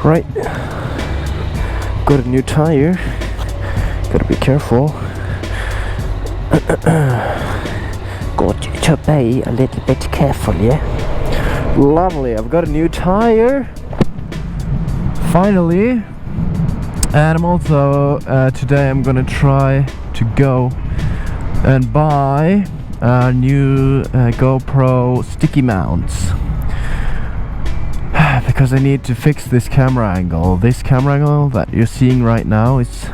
Right, got a new tire. Gotta be careful. Got to be a little bit careful, yeah. Lovely, I've got a new tire. Finally. And I'm also, today I'm gonna try to go and buy new GoPro sticky mounts. Because I need to fix this camera angle. This camera angle that you're seeing right now is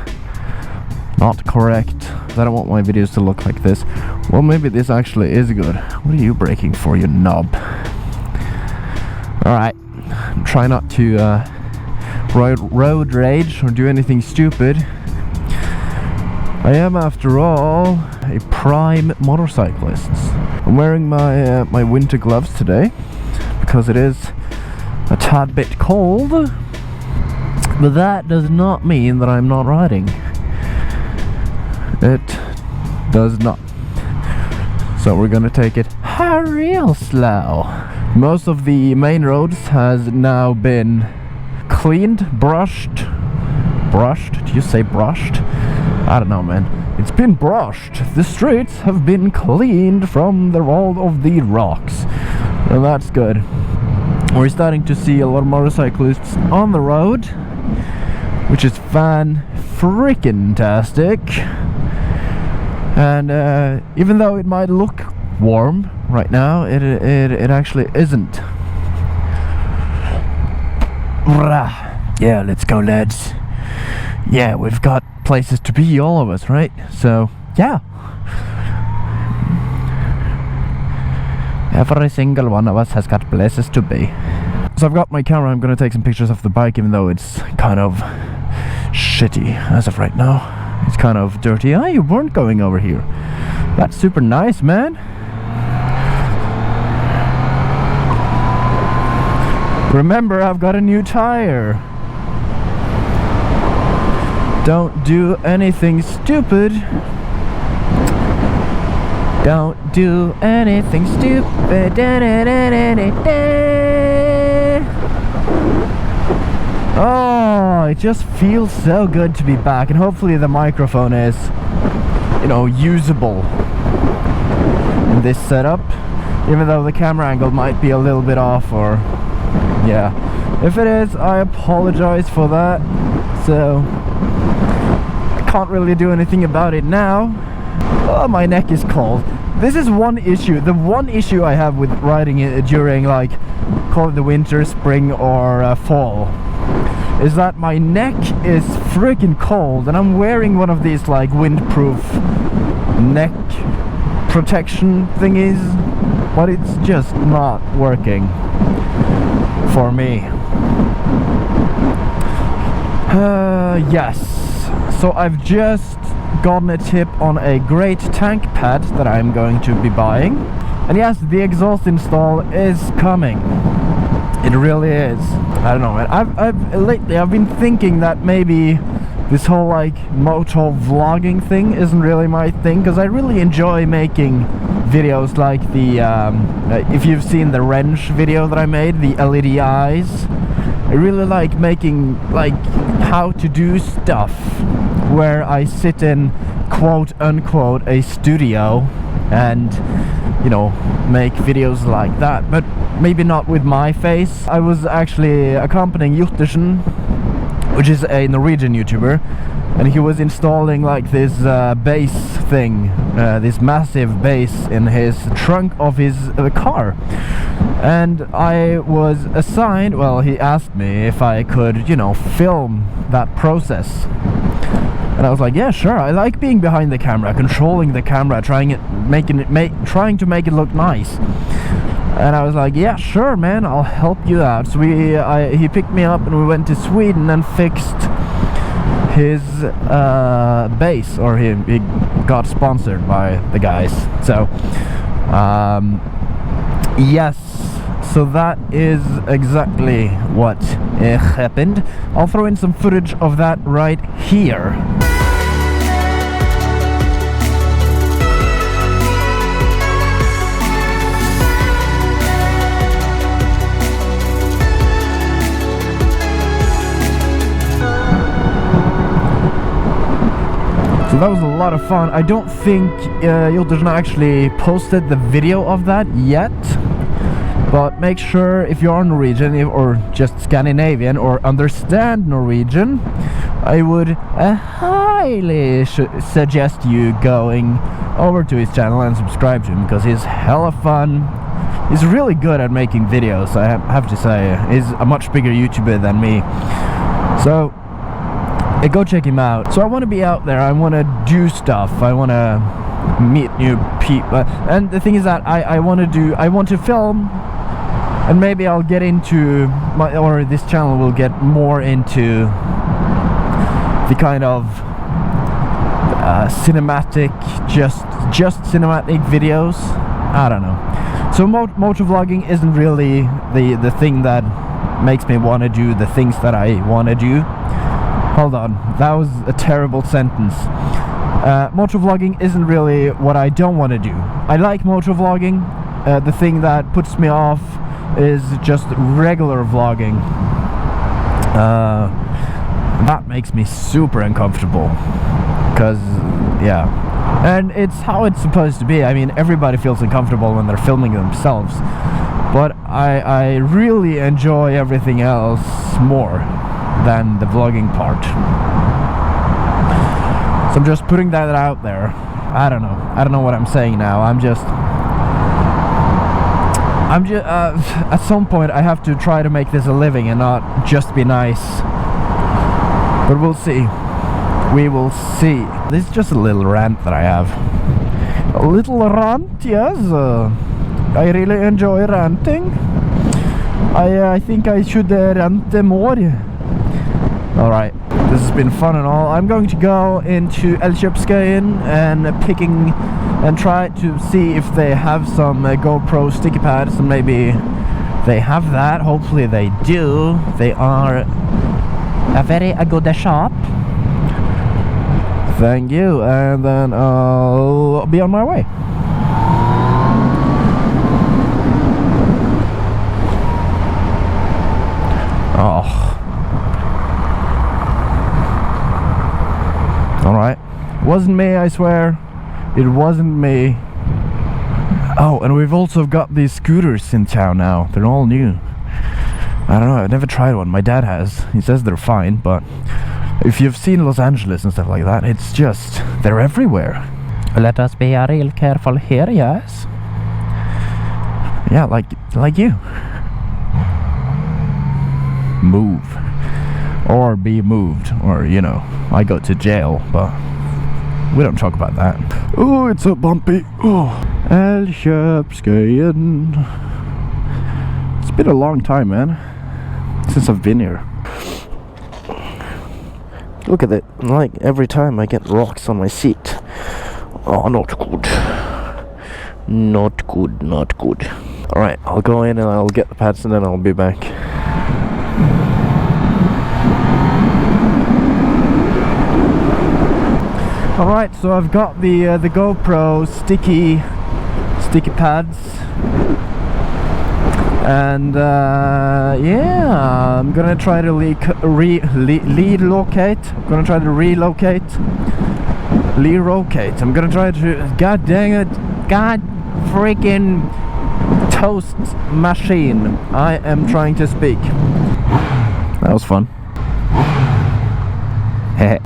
not correct. I don't want my videos to look like this. Well, maybe this actually is good. What are you braking for, you knob? Alright, try not to road rage or do anything stupid. I am, after all, a prime motorcyclist. I'm wearing my my winter gloves today because it is a tad bit cold, but that does not mean that I'm not riding. It does not. So we're gonna take it real slow. Most of the main roads has now been cleaned, brushed. Do you say brushed? I don't know, man. It's been brushed. The streets have been cleaned from all of the rocks, and that's good. We're starting to see a lot of motorcyclists on the road, which is fan-freaking-tastic. And even though it might look warm right now, it actually isn't. Yeah, let's go, lads. Yeah, we've got places to be, all of us, right? So, yeah. Every single one of us has got places to be. So I've got my camera. I'm gonna take some pictures of the bike, even though it's kind of shitty as of right now. It's kind of dirty. Ah, you weren't going over here. That's super nice, man. Remember, I've got a new tire. Don't do anything stupid. Don't do anything stupid. Oh, it just feels so good to be back, and hopefully the microphone is, you know, usable in this setup, even though the camera angle might be a little bit off, or yeah. If it is, I apologize for that. So I can't really do anything about it now. Oh, my neck is cold. This is one issue. The one issue I have with riding it during, like, call it the winter, spring, or fall, is that my neck is freaking cold, and I'm wearing one of these, like, windproof neck protection thingies, but it's just not working for me. Yes. So I've just gotten a tip on a great tank pad that I'm going to be buying, and yes, the exhaust install is coming. It really is. I don't know, man. Lately I've been thinking that maybe this whole, like, motovlogging thing isn't really my thing, because I really enjoy making videos like the if you've seen the wrench video that I made, the LED eyes. I really like making, like, how to do stuff where I sit in, quote unquote, a studio and, you know, make videos like that, but maybe not with my face. I was actually accompanying Juttersen, which is a Norwegian YouTuber, and he was installing, like, this bass thing, this massive bass in his trunk of his car. And I was assigned, well, he asked me if I could, you know, film that process. And I was like, yeah, sure, I like being behind the camera, controlling the camera, trying to make it look nice. And I was like, yeah, sure, man, I'll help you out. So he picked me up and we went to Sweden and fixed his bass, or he got sponsored by the guys. So, yes, so that is exactly what happened. I'll throw in some footage of that right here. that was a lot of fun. I don't think Jotusen actually posted the video of that yet, but make sure if you are Norwegian or just Scandinavian or understand Norwegian, I would highly suggest you going over to his channel and subscribe to him, because he's hella fun. He's really good at making videos, I have to say. He's a much bigger YouTuber than me, so go check him out. So I want to be out there, I want to do stuff, I want to meet new people, and the thing is that I want to film, and maybe I'll get into this channel will get more into the kind of cinematic, just cinematic videos. I don't know. So motovlogging isn't really the thing that makes me want to do the things that I want to do. Hold on, that was a terrible sentence. Motovlogging isn't really what I don't want to do. I like motovlogging. The thing that puts me off is just regular vlogging. That makes me super uncomfortable, because yeah, and it's how it's supposed to be. I mean, everybody feels uncomfortable when they're filming themselves, but I really enjoy everything else more than the vlogging part. So I'm just putting that out there. I don't know what I'm saying now. I'm just at some point I have to try to make this a living and not just be nice. But we'll see. We will see. This is just a little rant that I have. A little rant, yes. I really enjoy ranting. I think I should rant more. Alright, this has been fun and all. I'm going to go into Elkjøpsgøyen and try to see if they have some GoPro sticky pads, and maybe they have that. Hopefully they do. They are a very good shop. Thank you, and then I'll be on my way. Oh. Alright. Wasn't me, I swear. It wasn't me. Oh, and we've also got these scooters in town now. They're all new. I don't know, I've never tried one. My dad has. He says they're fine, but if you've seen Los Angeles and stuff like that, it's just, they're everywhere. Let us be real careful here, yes? Yeah, like you. Move. Or be moved. Or, you know, I go to jail, but we don't talk about that. Oh, it's so bumpy. Oh. Elkjøpsgøyen. It's been a long time, man, since I've been here. Look at it. Like, every time I get rocks on my seat. Oh, not good. Not good, not good. Alright, I'll go in and I'll get the pads and then I'll be back. Alright, so I've got the GoPro sticky pads. And yeah, I'm gonna try to relocate. I'm gonna try to relocate. I'm gonna try to. God dang it! God freaking toast machine! I am trying to speak. That was fun. Heh.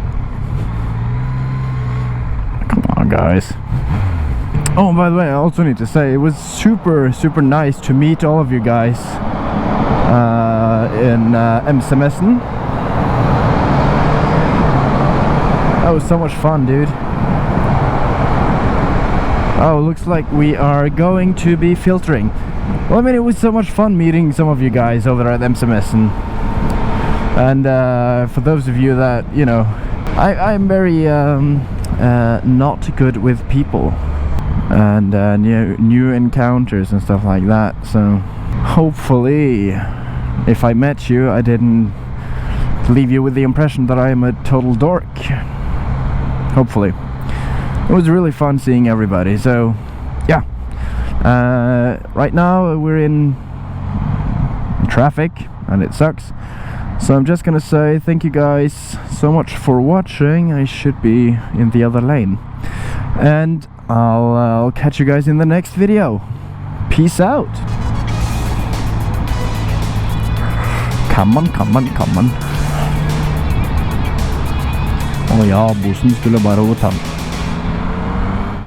Come on, guys. Oh, by the way, I also need to say it was super nice to meet all of you guys in MSMSen. That was so much fun, dude. Oh, looks like we are going to be filtering. Well, I mean, it was so much fun meeting some of you guys over at MSMSen. And for those of you that, you know, I'm very not good with people. And new encounters and stuff like that, so hopefully if I met you I didn't leave you with the impression that I am a total dork. Hopefully. It was really fun seeing everybody, so yeah. Right now we're in traffic and it sucks, So I'm just gonna say thank you guys so much for watching. I should be in the other lane. And I'll catch you guys in the next video. Peace out. Come on. Å ja, bussen skulle bare over tann.